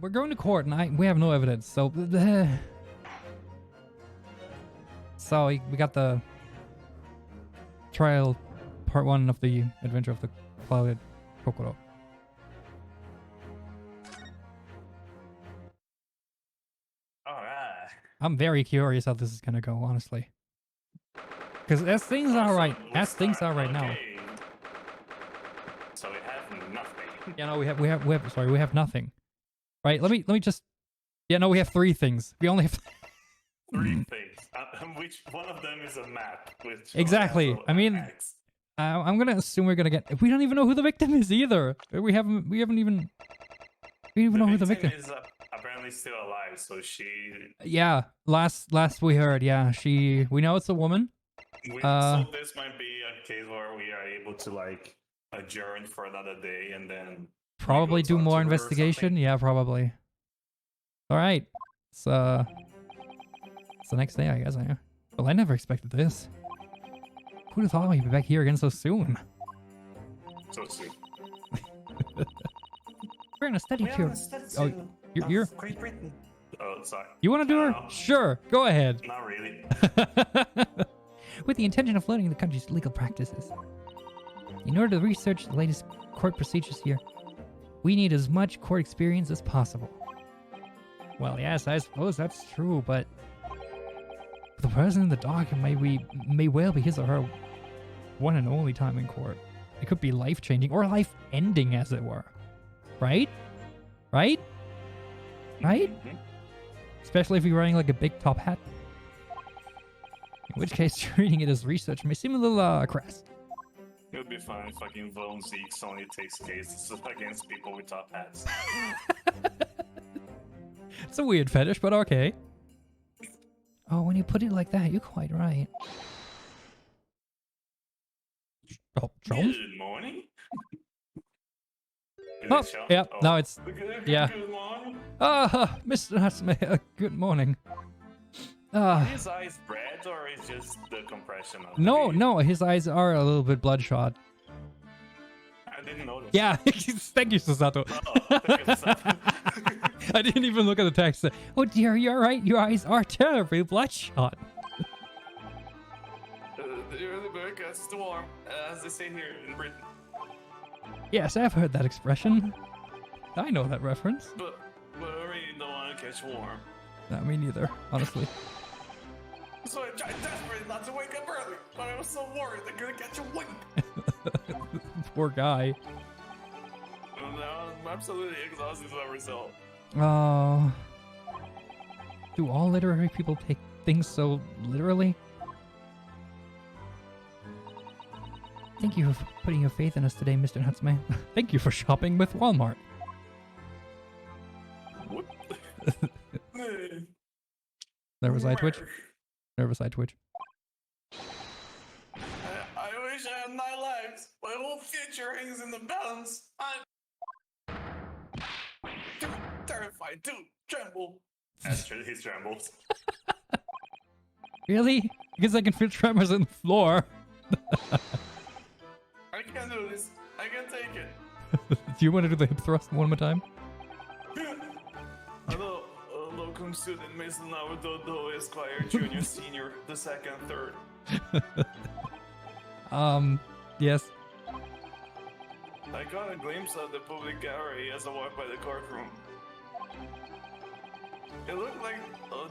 we're going to court, and we have no evidence. So, so we got the trial, part 1 of the adventure of the clouded Kokoro. All right. I'm very curious how this is gonna go, honestly. Because as things are right now. So we have nothing. Yeah, no, we have nothing. Right? Let me just. Yeah, no, we have 3 things. We only have 3 things. Which one of them is a map? Which exactly. I mean, I'm gonna assume we're gonna get. We don't even know who the victim is either. We don't even know who the victim is. Apparently still alive, so she. Yeah, last we heard, yeah, we know it's a woman. So this might be a case where we are able to like adjourn for another day and then probably do more investigation. Yeah, probably. All right, it's the next day, I guess. Well, I never expected this. Who'd have thought we'd be back here again so soon? So soon. We're in a study tour. Oh, you're Great Britain. Oh, sorry. You want to do her? Sure, go ahead. Not really. With the intention of learning the country's legal practices. In order to research the latest court procedures here, we need as much court experience as possible. Well, yes, I suppose that's true, but the person in the dock may well be his or her one and only time in court. It could be life-changing or life-ending, as it were. Right? Right? Right? Especially if you're wearing like a big top hat. In which case, treating it as research may seem a little crass. It would be fine if fucking Von Zeeks only takes cases against people with top hats. It's a weird fetish, but okay. Oh, when you put it like that, you're quite right. Oh, Jones? Good morning. Oh, yeah, no, it's... Yeah. Good morning. Mr. Natsume, good morning. Are his eyes red, or is just the compression of No, his eyes are a little bit bloodshot. I didn't notice. Yeah, thank you, Susato. Oh, thank you, Susato. I didn't even look at the text. Oh dear, you're right, your eyes are terribly bloodshot. The early bird gets too warm, as they say here in Britain. Yes, I've heard that expression. I know that reference. But I really don't want to catch warm. No, me neither, honestly. So I tried desperately not to wake up early, but I was so worried I couldn't catch a wink. Poor guy. Now I'm absolutely exhausted as a result. Oh. Do all literary people take things so literally? Thank you for putting your faith in us today, Mr. Natsume. Thank you for shopping with Walmart. What? Nervous eye twitch? Nervous eye twitch. I wish I had 9 lives. My whole future hangs in the balance. I'm too terrified to tremble. That's true, he trembles. Really? Because I can feel tremors in the floor. I can't do this. I can't take it. Do you want to do the hip thrust one more time? Hello, locum student Mason Naruto Esquire Junior Senior, the second, third. Yes. I got a glimpse of the public gallery as I walked by the courtroom. It looked like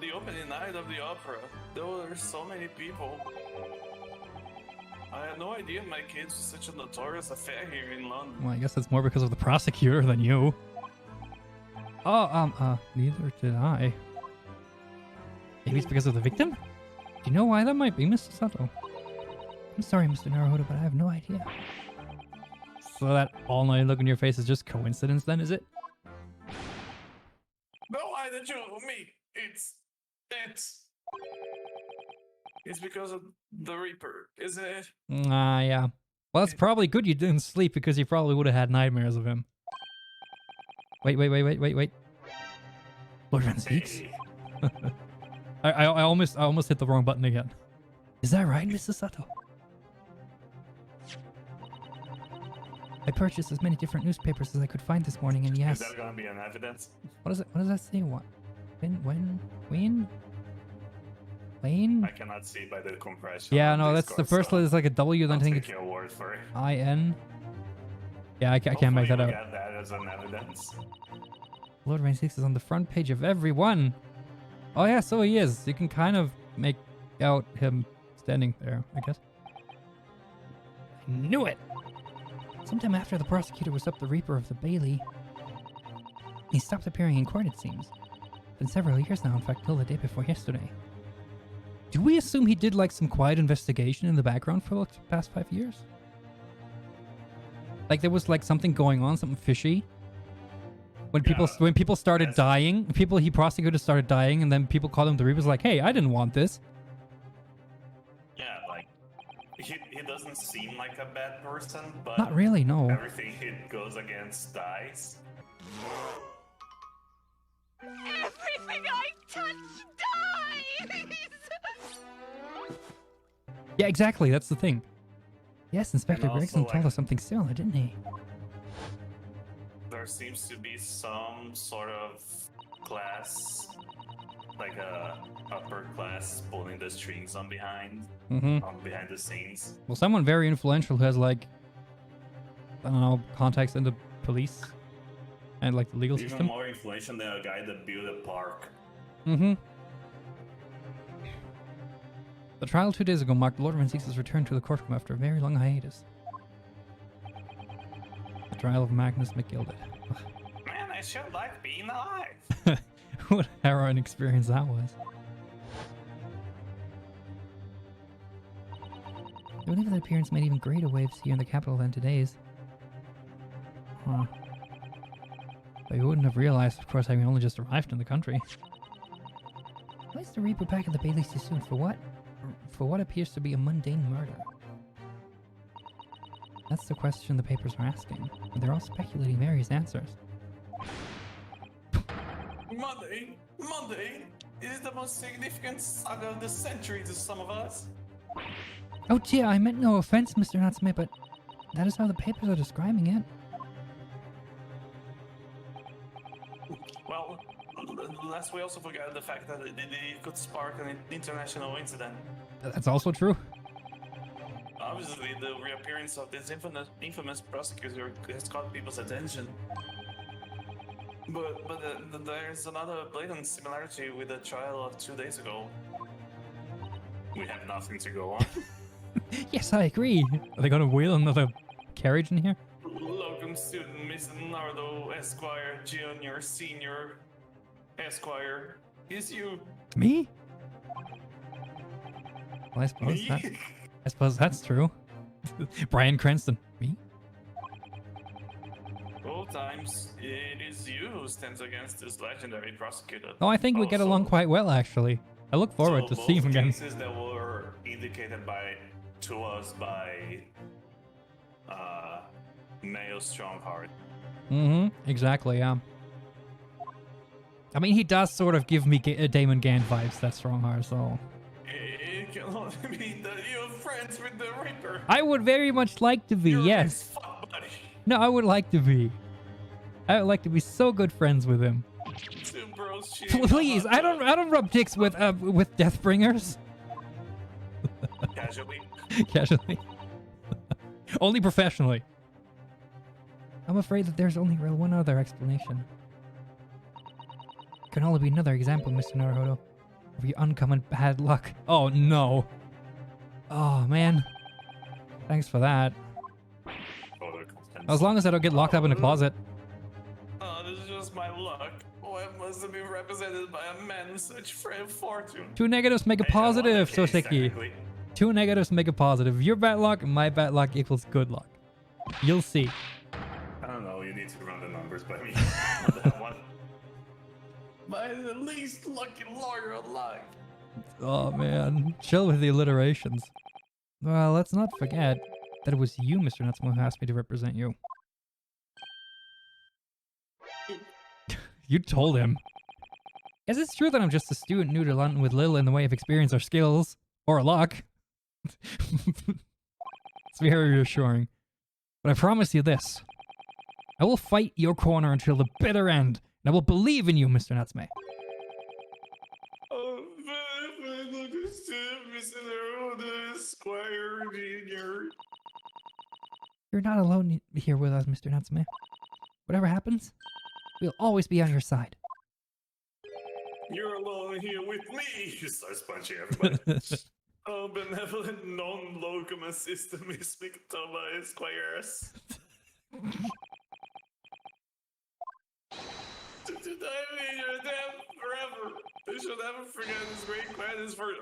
the opening night of the opera. There were so many people. I had no idea my case was such a notorious affair here in London. Well, I guess that's more because of the prosecutor than you. Oh, neither did I. Maybe it's because of the victim? Do you know why that might be, Mr. Sato? I'm sorry, Mr. Naruhodo, but I have no idea. So that all-night look in your face is just coincidence then, is it? No, why did you me? It's because of the Reaper, isn't it? Yeah. Well, it's probably good you didn't sleep because you probably would have had nightmares of him. Wait. Lordman speaks? I almost hit the wrong button again. Is that right, Mr. Sato? I purchased as many different newspapers as I could find this morning, and yes. Is that gonna be an evidence? What is it? What does that say? What? When? Wayne? I cannot see by the compression. Yeah, on no, that's Discord, the first so letter is like a W, then I'll I think take it's your word for it. I-N. Yeah, I can't make that Hopefully out. we get that as an evidence. Lord Rain 6 is on the front page of every one. Oh yeah, so he is. You can kind of make out him standing there, I guess. I knew it! Sometime after the prosecutor was up the Reaper of the Bailey, he stopped appearing in court, it seems. Been several years now, in fact, till the day before yesterday. Do we assume he did like some quiet investigation in the background for the past 5 years? Like there was like something going on, something fishy? When people started dying, he prosecuted started dying, and then people called him the Reapers like, hey, I didn't want this. Yeah, like he doesn't seem like a bad person, but Not really, no. everything he goes against dies. Everything I touch dies! Yeah, exactly, that's the thing. Yes, Inspector And also, Gregson told like- us something similar, didn't he? There seems to be some sort of class, like a upper class pulling the strings on behind the scenes. Well, someone very influential who has like, I don't know, contacts in the police and like the legal Even system. more influential than a guy that built a park. The trial 2 days ago marked Lord Rain6's return to the courtroom after a very long hiatus. The trial of Magnus McGilded. Man, I sure like being alive. What a harrowing experience that was. I believe that appearance made even greater waves here in the capital than today's. Huh. But you wouldn't have realized, of course, having only just arrived in the country. Why is the Reaper back at the Bailey so soon? For what? For what appears to be a mundane murder? That's the question the papers are asking, and they're all speculating various answers. Monday is the most significant saga of the century to some of us. Oh dear, I meant no offense, Mr. Natsume, but that is how the papers are describing it. Well, lest we also forget the fact that it could spark an international incident. That's also true. Obviously, the reappearance of this infamous prosecutor has caught people's attention. But there's another blatant similarity with the trial of 2 days ago. We have nothing to go on. Yes, I agree. Are they going to wheel another carriage in here? Locum student Miss Nardo Esquire Junior Senior Esquire is you. Me? Well, I suppose that's true. Bryan Cranston. Me? Both times, it is you who stands against this legendary prosecutor. Oh, I think we get along quite well, actually. I look forward to seeing him again. Cases that were indicated to us by Mayo Strongheart. Exactly, yeah. I mean, he does sort of give me Damon Gant vibes, that Strongheart, so... It can only be that you're friends with the Reaper. I would very much like to be, You're yes. his fuck buddy. No, I would like to be. I would like to be so good friends with him. Two bros cheating Please, on I don't rub dicks with Deathbringers. Casually. Casually. Only professionally. I'm afraid that there's only one other explanation. It can only be another example, Mr. Naruhodo, of your uncommon bad luck. Oh no. Oh man. Thanks for that. As long as I don't get locked up in a closet. Oh, this is just my luck. What must have been represented by a man with such frail fortune? 2 negatives make a positive, Soseki. 2 negatives make a positive. Your bad luck and my bad luck equals good luck. You'll see. I don't know, you need to run the numbers by me on that one. By the least lucky lawyer alive. Oh man, chill with the alliterations. Well, let's not forget that it was you, Mr. Natsume, who asked me to represent you. You told him. Yes, it's true that I'm just a student new to London with little in the way of experience or skills. Or luck. It's very reassuring. But I promise you this. I will fight your corner until the bitter end, and I will believe in you, Mr. Natsume. Oh, look at Mr. Squire Jr. You're not alone here with us, Mr. Natsume. Whatever happens, we'll always be on your side. You're alone here with me. He starts punching everybody. Oh, benevolent non-locum assistant Miss Mikatoba Esquires. I mean, you're dead forever. They should never forget his great gladness for...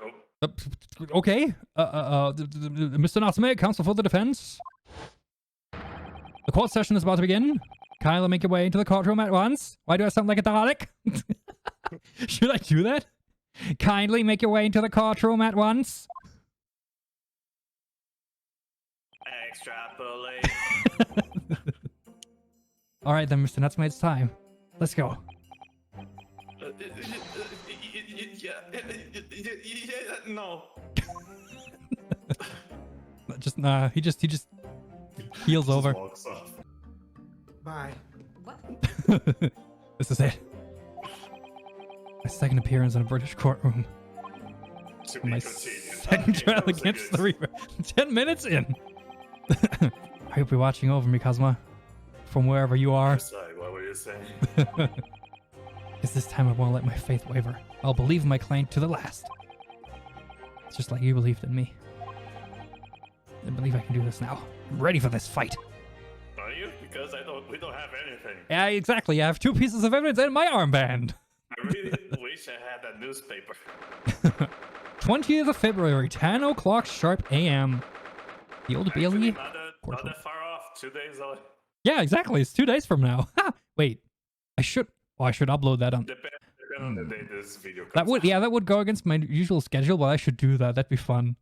Oh. Okay. Mr. Natsume, counsel for the defense. The court session is about to begin. Kindly make your way into the courtroom at once. Why do I sound like a Dalek? Should I do that? Kindly make your way into the courtroom at once. Extrapolate. All right then, Mr. Natsume, it's time. Let's go. No. Just nah. He just heals over. Walks off. Bye. This is it. My second appearance in a British courtroom. To be My continued. second Okay, trial that was a against good- the Reaper. 10 minutes in. I hope you're watching over me, Kazuma. From wherever you are. Sorry, what were you saying? Is this time I won't let my faith waver. I'll believe in my client to the last. It's just like you believed in me. I believe I can do this now. I'm ready for this fight. Are you? Because we don't have anything. Yeah, exactly. I have 2 pieces of evidence and my armband. I really wish I had that newspaper. 20th of February, 10 o'clock sharp a.m. The Old Actually, Bailey. not that far off. 2 days away. Yeah, exactly. It's 2 days from now. Ha! Wait. I should upload that on. Depends on the day this video comes That would, out. yeah, that would go against my usual schedule, but I should do that. That'd be fun.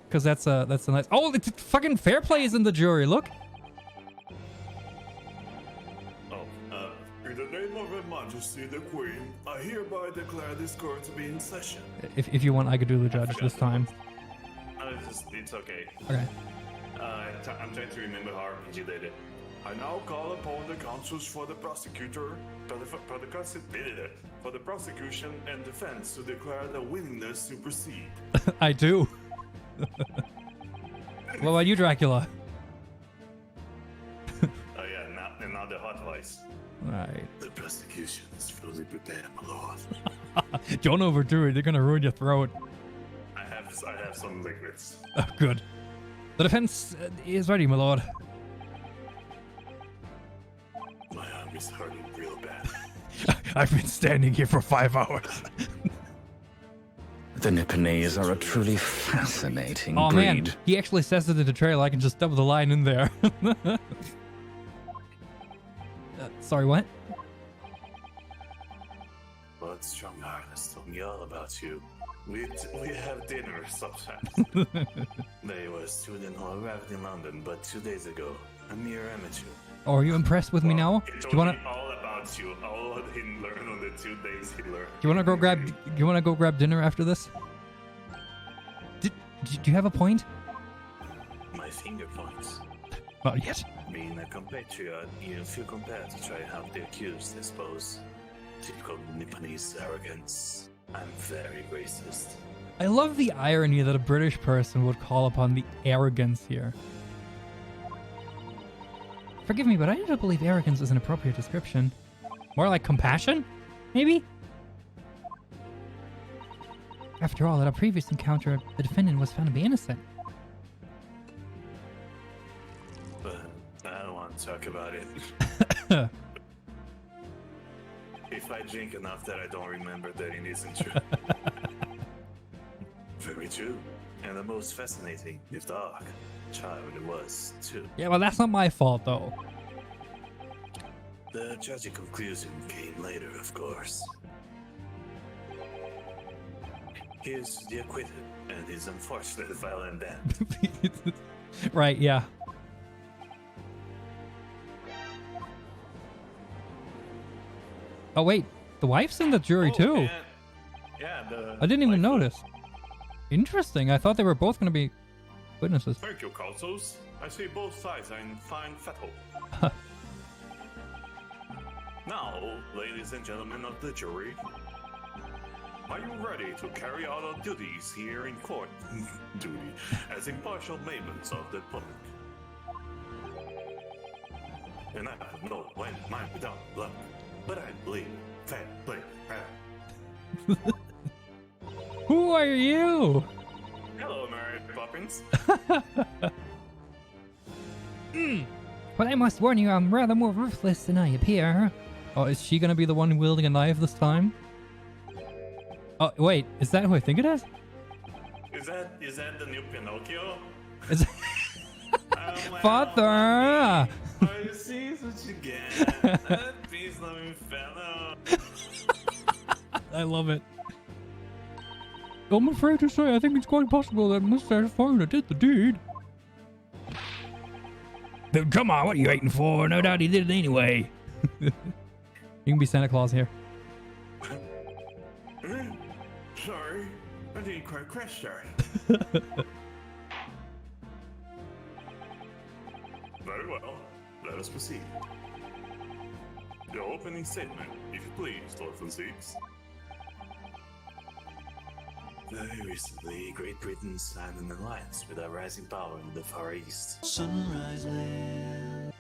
Because that's a nice. Oh, it's fucking fair play is in the jury. Look. In the name of Her Majesty the Queen, I hereby declare this court to be in session. If you want, I could do the judge this time. It's okay. Okay. I'm trying to remember how RPG did it. I now call upon the counsels for the prosecutor, for the prosecution and defense to declare the willingness to proceed. I do. What about you, Dracula? Oh yeah, now the hot voice. Right. The prosecution is fully prepared, my lord. Don't overdo it. They're gonna ruin your throat. I have some liquids. Oh, good. The defense is ready, my lord. My arm is hurting real bad. I've been standing here for 5 hours. The Nipponese are a truly fascinating Oh man, breed. he actually says it in the trailer. I can just double the line in there. Sorry, what? But Strong Harness told me all about you. We have dinner sometimes. They were a student who arrived in London, but 2 days ago, a mere amateur. Oh, are you impressed with me now? He Do told you wanna? me all about you, all he learned on the 2 days he learned. Do you wanna go grab? Do you wanna go grab dinner after this? Do you have a point? My finger points. Not yet. Being a compatriot, you feel compelled to try and help the accused, I suppose. Typical Nipponese arrogance. I'm very racist. I love the irony that a British person would call upon the arrogance here. Forgive me, but I don't believe arrogance is an appropriate description. More like compassion? Maybe? After all, at a previous encounter, the defendant was found to be innocent. But I don't want to talk about it. If I drink enough that I don't remember, then it isn't true. Very true. And the most fascinating, if dark, child it was, too. Yeah, well, that's not my fault, though. The tragic conclusion came later, of course. Here's the acquitted and his unfortunate violent end. Right, yeah. Oh, wait. The wife's in the jury, too. and- yeah, I didn't even wife- notice. Interesting. I thought they were both going to be... Witnesses. Thank you, counsels. I see both sides are in fine fettle. Now, ladies and gentlemen of the jury, are you ready to carry out our duties here in court? Duty as impartial members of the public. And I have no mind without luck, but I believe fair play. Who are you? Hello, Mary Poppins. Well, I must warn you, I'm rather more ruthless than I appear. Oh, is she gonna be the one wielding a knife this time? Oh, wait, is that who I think it is? Is that the new Pinocchio? Is it... Father! I see what you get. That peace-loving fellow. I love it. I'm afraid to say, I think it's quite possible that Mustache Foreigner did the deed. Then come on, what are you waiting for? No doubt he did it anyway. You can be Santa Claus here. Sorry, I didn't quite catch that. Very well, let us proceed. Your opening statement, if you please, Lord von Six. Very recently, Great Britain signed an alliance with a rising power in the Far East. Sunrise Land.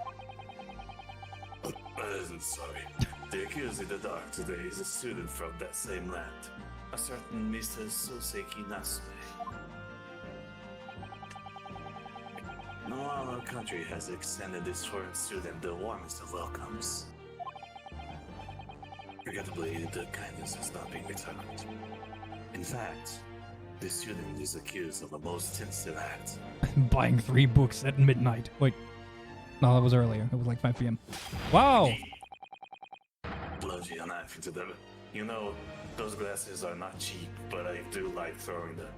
Sorry. The accused in the dark today is a student from that same land. A certain Mr. Soseki Natsume. No other country has extended this foreign student the warmest of welcomes. Regrettably, the kindness has not been returned. In fact, the student is accused of a most sensitive act. Buying 3 books at midnight. Wait. No, that was earlier. It was like 5 p.m. Wow! Plunging a knife into them. You know, those glasses are not cheap, but I do like throwing them.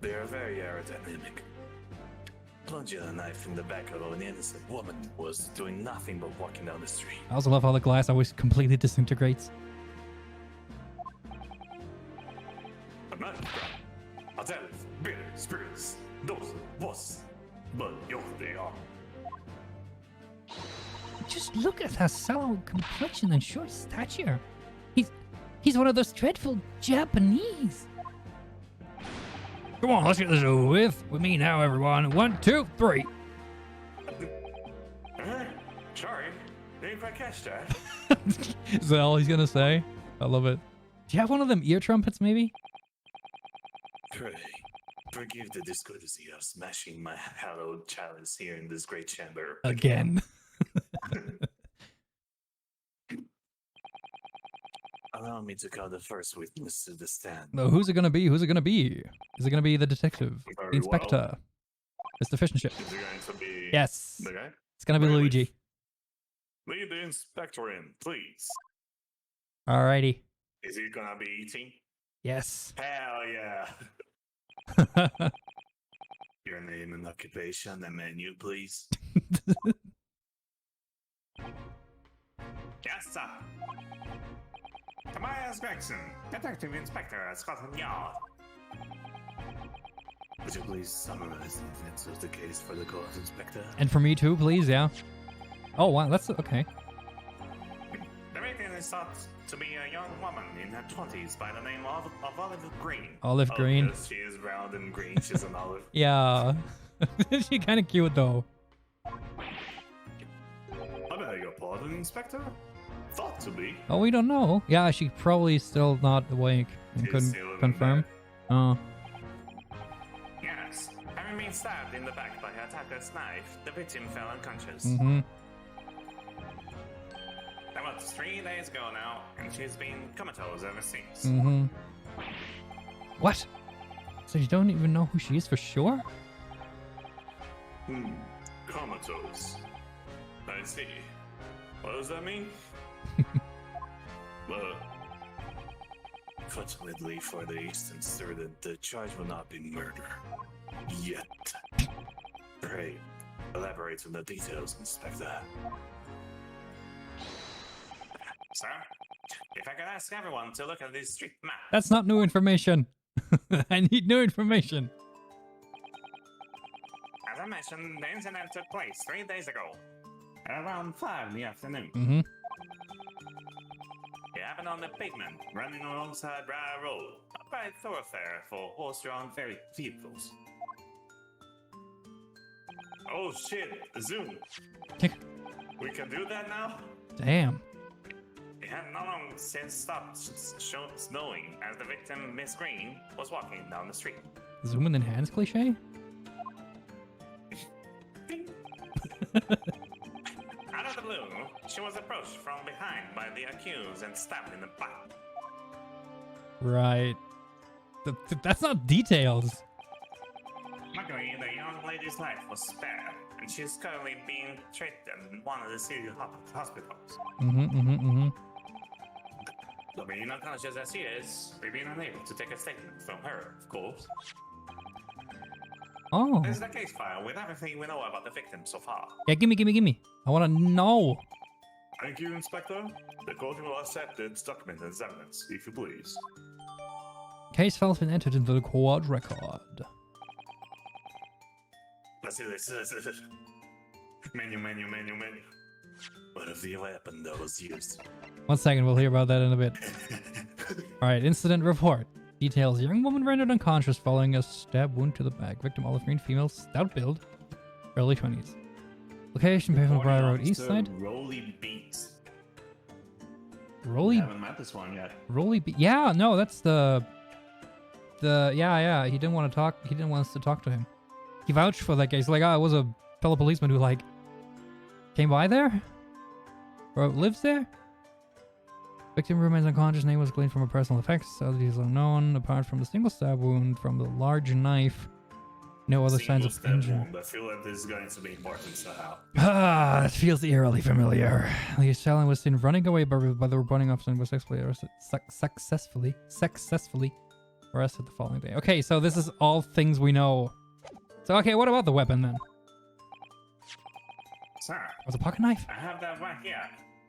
They are very aerodynamic. Plunging a knife in the back of an innocent woman was doing nothing but walking down the street. I also love how the glass always completely disintegrates. A knife grab. I'll tell you, bitter spirits. Those was, but yo, they are. Just look at her sallow complexion and short stature. He's one of those dreadful Japanese. Come on, let's get this over with me now, everyone. 1, 2, 3. Sorry, didn't quite catch that. Is that all he's gonna say? I love it. Do you have one of them ear trumpets, maybe? Pray, forgive the discourtesy of smashing my hallowed chalice here in this great chamber. Again. Allow me to call the first witness to the stand. No, who's it gonna be? Who's it gonna be? Is it gonna be the detective? Very The inspector? well. Mr. Fish and Chip? Is it going to be Yes. the guy? It's gonna be Very Luigi. Lead the inspector in, please. Alrighty. Is he gonna be eating? Yes. Hell yeah. Your name and occupation and menu, please. Yes, sir. Tobias Gregson, Detective Inspector at Scotland Yard. Would you please summarize the events of the case for the court, Inspector? And for me too, please, yeah. Oh, wow, that's okay. The victim is thought to be a young woman in her 20s by the name of Olive Green. Olive Green. Yes, she is round and green. She's an olive. Yeah. She's kind of cute, though. I beg your pardon, Inspector? Thought to be. Oh, we don't know. Yeah, she's probably still not awake and She's couldn't still in confirm. bed. Oh. Yes. Having been stabbed in the back by her attacker's knife, the victim fell unconscious. Mm-hmm. That was 3 days ago now, and she's been comatose ever since. Mm-hmm. What? So you don't even know who she is for sure? Comatose. I see. What does that mean? Well, fortunately for the Eastern student, the charge will not be murder. Yet. Pray, elaborate on the details, Inspector. Sir, if I could ask everyone to look at this street map. That's not new information. I need new information. mentioned the incident took place 3 days ago, around 5 in the afternoon. Mm-hmm. It happened on the pavement, running alongside Briar Road, a quiet thoroughfare for horse-drawn vehicles. Oh shit, Zoom. We can do that now? Damn. It had not long since stopped snowing as the victim, Miss Green, was walking down the street. Zoom in hands cliche? Out of the blue, she was approached from behind by the accused and stabbed in the back. Right. That's not details. Luckily, the young lady's life was spared, and she is currently being treated in one of the city hospitals. But being unconscious as she is, we've been unable to take a statement from her, of course. Oh. This is the case file with everything we know about the victim so far. Yeah, gimme. I want to know. Thank you, Inspector. The court will accept its document as evidence, if you please. Case file has been entered into the court record. Let's see this. Menu. What of the weapon that was used? 1 second, we'll hear about that in a bit. Alright, incident report. Details: young woman rendered unconscious following a stab wound to the back. Victim olive green, female, stout build, early 20s. Location: Pavement Briar Road, east side. Rolly Beats. Rolly. I haven't met this one yet. Rolly. Yeah, no, that's the. Yeah. He didn't want to talk. He didn't want us to talk to him. He vouched for that guy. He's like, oh, it was a fellow policeman who like came by there or lives there. Victim remains unconscious. Name was gleaned from her personal effects. Other details unknown. Apart from the single stab wound from the large knife, no other signs of injury. I feel like this is going to be important somehow. Ah, it feels eerily familiar. The assailant was seen running away, by the reporting officer and was successfully arrested the following day. Okay, so this is all things we know. So, okay, what about the weapon then? Sir, It was a pocket knife. I have that right here.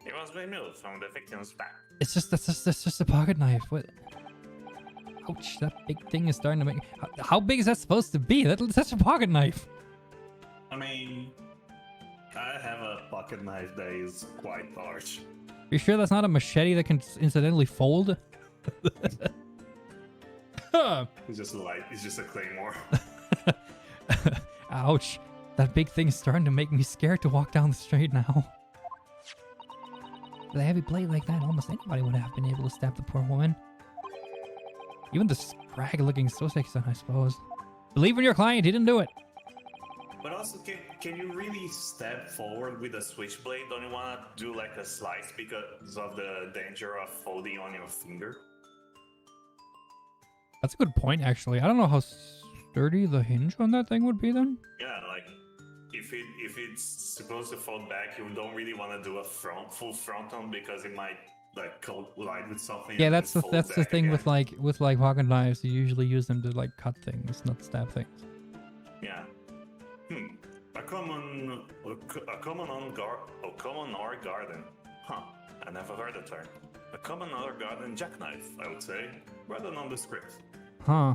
It was removed from the victim's back. It's just that's just a pocket knife. What? Ouch! That big thing is starting to make. How big is that supposed to be? That's a pocket knife. I mean, I have a pocket knife that is quite large. You sure that's not a machete that can incidentally fold? It's just a claymore. Ouch! That big thing is starting to make me scared to walk down the street now. With a heavy blade like that, almost anybody would have been able to stab the poor woman. Even the scrag-looking Soseki-san, I suppose. Believe in your client, he didn't do it. But also, can you really step forward with a switchblade? Don't you want to do like a slice because of the danger of folding on your finger? That's a good point, actually. I don't know how sturdy the hinge on that thing would be then. Yeah, like if it's supposed to fold back, you don't really want to do a full frontal because it might like collide with something. Yeah, and that's fold the back thing again. with pocket knives. You usually use them to like cut things, not stab things. Yeah. A common art garden. Huh. I never heard the term. A common art garden jackknife, I would say, rather nondescript. Huh.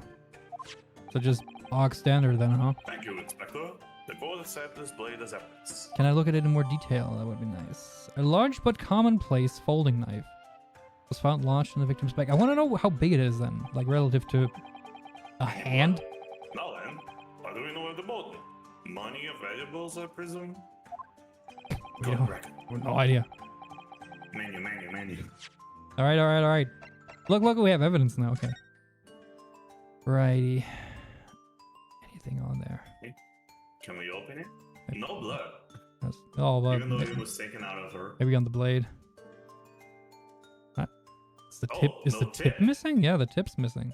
So just bog standard then, huh? Thank you, Inspector. The court accepts this blade as evidence. Can I look at it in more detail? That would be nice. A large but commonplace folding knife was found launched in the victim's back. I want to know how big it is then, like relative to a hand. Now then, how do we know where the boat? Money or valuables, I presume? We don't- No idea. Menu. All right. Look, we have evidence now. Okay. Righty. Anything on there? Can we open it? No blood. Even though it was taken out of her. Maybe on the blade. Is the tip? Is no the tip missing? Yeah, the tip's missing.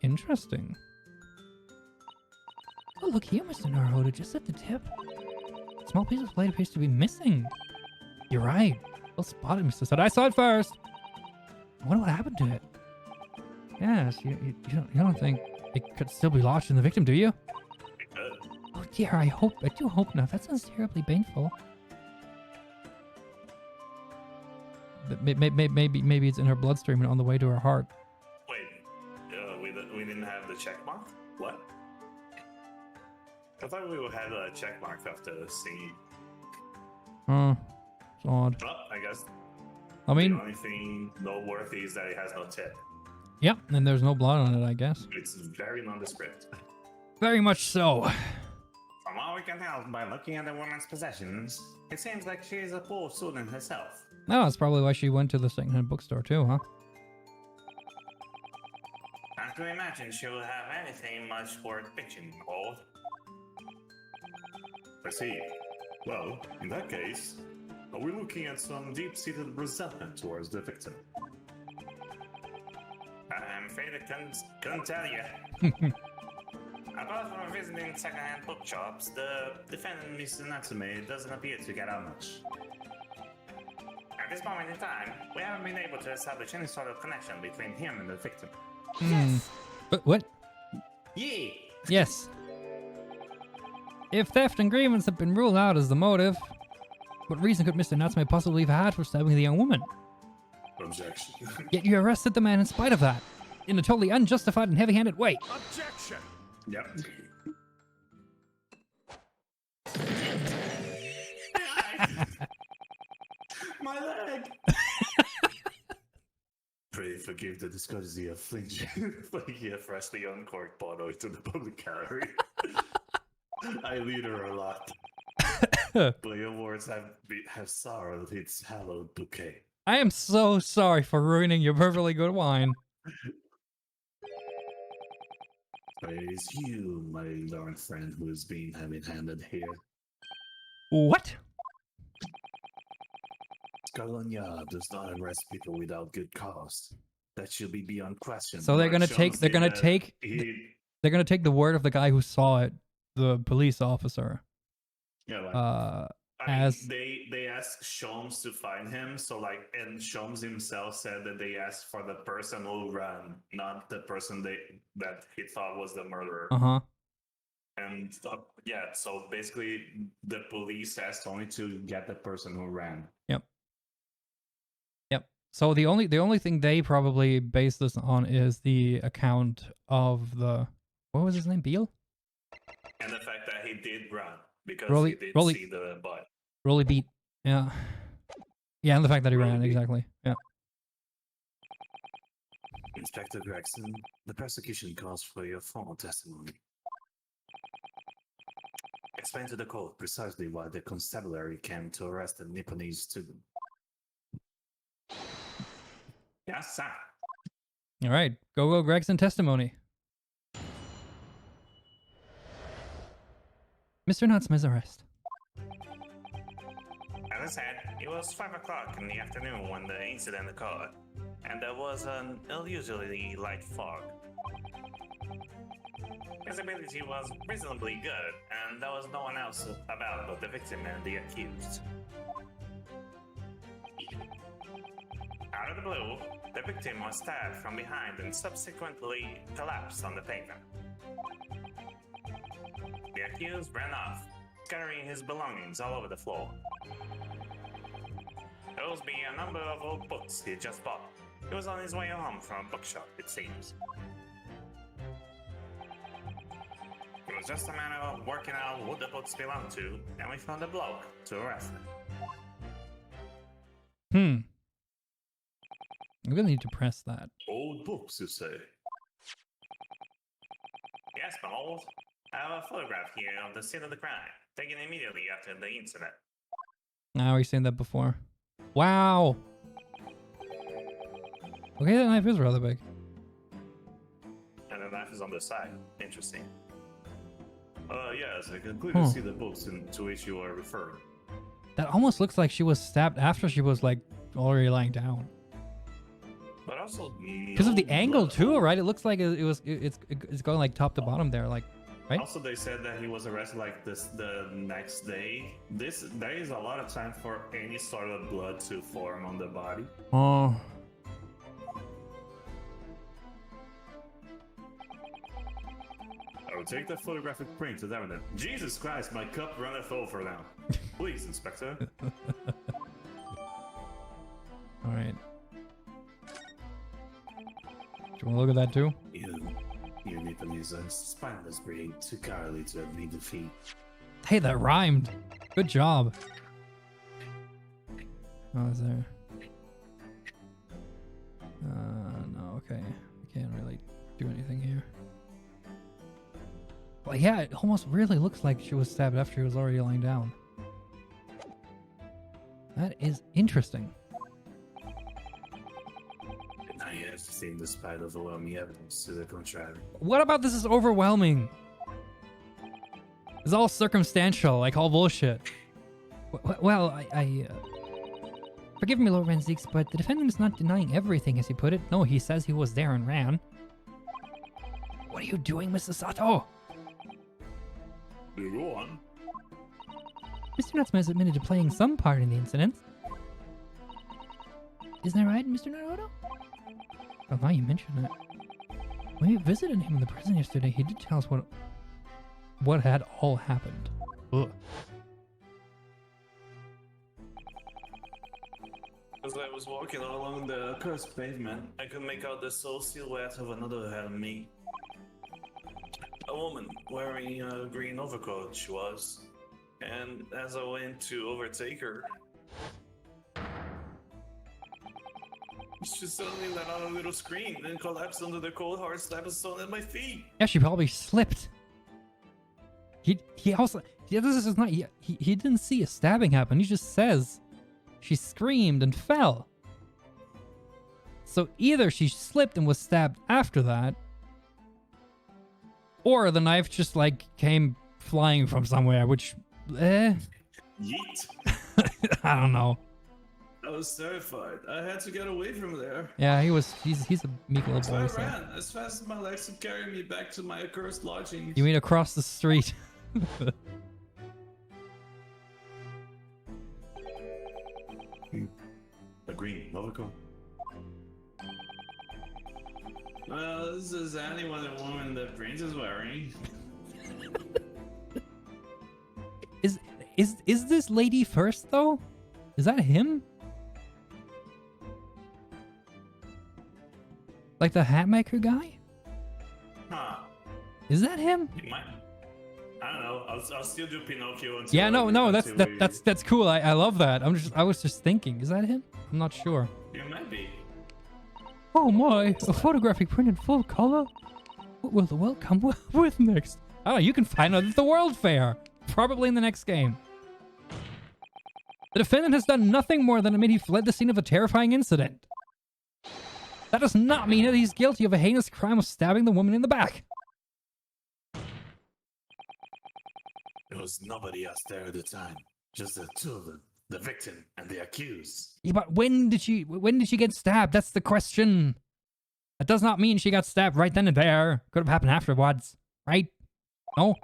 Interesting. Oh, look here, Mr. Naruhodo, just at the tip. A small piece of blade appears to be missing. You're right. Well spotted, Mr. Sud. I saw it first. I wonder what happened to it. Yes, you don't think it could still be lodged in the victim, do you? Oh dear, I do hope not. That sounds terribly painful. But maybe it's in her bloodstream and on the way to her heart. Wait, we didn't have the check mark? What? I thought we would have a check mark after the scene. It's odd. Well, I guess I mean, the only thing noteworthy is that it has no tip. yep, and there's no blood on it, I guess. It's very nondescript. Very much so. From all we can tell by looking at the woman's possessions, it seems like she is a poor student herself. No, that's probably why she went to the secondhand bookstore too, huh? Not to imagine she will have anything much worth pitching for. I see. Well, in that case, are we looking at some deep-seated resentment towards the victim? I'm afraid I couldn't tell you. Apart from visiting second-hand bookshops, the defendant, Mr. Natsume, doesn't appear to get out much. At this moment in time, we haven't been able to establish any sort of connection between him and the victim. But what? Yeah! Yes. If theft and grievance have been ruled out as the motive, what reason could Mr. Natsume possibly have had for stabbing the young woman? Objection. Yet you arrested the man in spite of that, in a totally unjustified and heavy-handed way. Objection! Yep. My leg! Pray forgive the discourtesy of flinching when he freshly uncorked bottle into the public gallery. I lead her a lot. But your words have sorrowed its hallowed bouquet. I am so sorry for ruining your perfectly good wine. It is you, my learned friend, who is being heavy-handed here. What? Scotland Yard does not arrest people without good cause. That should be beyond question. So they're gonna take the word of the guy who saw it, the police officer. Yeah, like, as they asked Sholmes to find him, so like, and Sholmes himself said that they asked for the person who ran, not the person that he thought was the murderer. And yeah, so basically the police asked only to get the person who ran. Yep. So the only thing they probably base this on is the account of the, what was his name, Beale? And the fact that he did run because Rolly- he did Rolly- see the butt. Rolly beat. Yeah. Yeah, and the fact that he Rolly ran, beat. exactly. Yeah. Inspector Gregson, the prosecution calls for your formal testimony. Explain to the court precisely why the constabulary came to arrest the Nipponese student. Yes, sir. All right. Go Gregson Testimony. Mr. Natsume's arrest. As I said, it was 5 o'clock in the afternoon when the incident occurred, and there was an unusually light fog. Visibility was reasonably good, and there was no one else about but the victim and the accused. Out of the blue, the victim was stabbed from behind and subsequently collapsed on the pavement. The accused ran off, scattering his belongings all over the floor. Those being a number of old books he had just bought. He was on his way home from a bookshop, it seems. It was just a matter of working out who the books belonged to, and we found a bloke to arrest him. I'm gonna need to press that. Old books, you say? Yes, my lord. I have a photograph here of the scene of the crime, taken immediately after the incident. Now we've seen that before. Wow. Okay, that knife is rather big. And the knife is on the side. Interesting. Yes, I can clearly see the books to which you are referring. That almost looks like she was stabbed after she was like already lying down. But also Because of the angle too, right? It looks like it's going like top to bottom there, like, right? Also, they said that he was arrested like this the next day. There is a lot of time for any sort of blood to form on the body. Oh. I will take the photographic print as evidence. Jesus Christ, my cup runneth over now. Please, Inspector. All right. Do you want to look at that too? You Nipponese is a spineless breed, too cowardly to admit defeat. Hey, that rhymed. Good job. Oh, is there? No, okay. I can't really do anything here. Well, yeah, it almost really looks like she was stabbed after she was already lying down. That is interesting. Now you have seen despite overwhelming evidence to the contrary. What about this is overwhelming? It's all circumstantial, like all bullshit. Well, forgive me, Lord Ranzix, but the defendant is not denying everything, as he put it. No, he says he was there and ran. What are you doing, Mr. Sato? Go on. Mr. Natsume has admitted to playing some part in the incident. Isn't that right, Mr. Naruto? Oh, now you mention it. When we visited him in the prison yesterday, he did tell us what had all happened. Ugh. As I was walking along the cursed pavement, I could make out the sole silhouette of another head of me. A woman wearing a green overcoat she was, and as I went to overtake her, she suddenly let out a little scream and collapsed under the cold hard slab of stone at my feet. Yeah, she probably slipped. He also this is not he didn't see a stabbing happen. He just says she screamed and fell. So either she slipped and was stabbed after that, or the knife just like came flying from somewhere, which Yeet. I don't know. I was terrified. I had to get away from there. Yeah, he's a meek little So boy. I So. ran as fast as my legs could carry me back to my accursed lodgings. You mean across the street? A green overcoat. Well, this is anyone a woman that Prince is wearing. Is this lady first though? Is that him? Like the hat maker guy? Huh. Is that him? You might. I don't know. I'll still do Pinocchio until. Yeah, no, until that's cool. I love that. I was just thinking, is that him? I'm not sure. You might be. Oh my, a photographic print in full color? What will the world come with next? Oh, you can find out at the World Fair. Probably in the next game. The defendant has done nothing more than admit he fled the scene of a terrifying incident. That does not mean that he's guilty of a heinous crime of stabbing the woman in the back. There was nobody else there at the time. Just the two of them, the victim and the accused. Yeah, but when did she get stabbed? That's the question. That does not mean she got stabbed right then and there. Could have happened afterwards, right? No?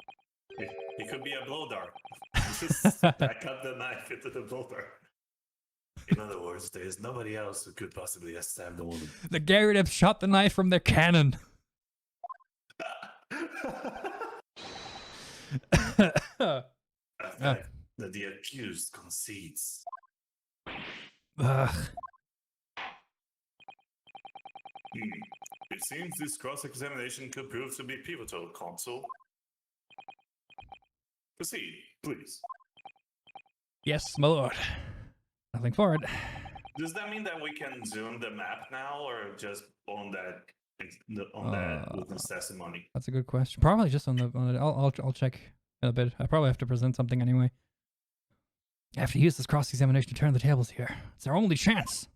It could be a blow dart. Just back up the knife into the blow dart. In other words, there is nobody else who could possibly have stabbed the woman. The Gyarados shot the knife from their cannon. That the accused concedes. Ugh. It seems this cross-examination could prove to be pivotal, Consul. Proceed, please. Yes, my lord. Nothing for it. Does that mean that we can zoom the map now, or just on that witness testimony? That's a good question. Probably just on the. I'll check in a bit. I probably have to present something anyway. I have to use this cross-examination to turn the tables here. It's our only chance.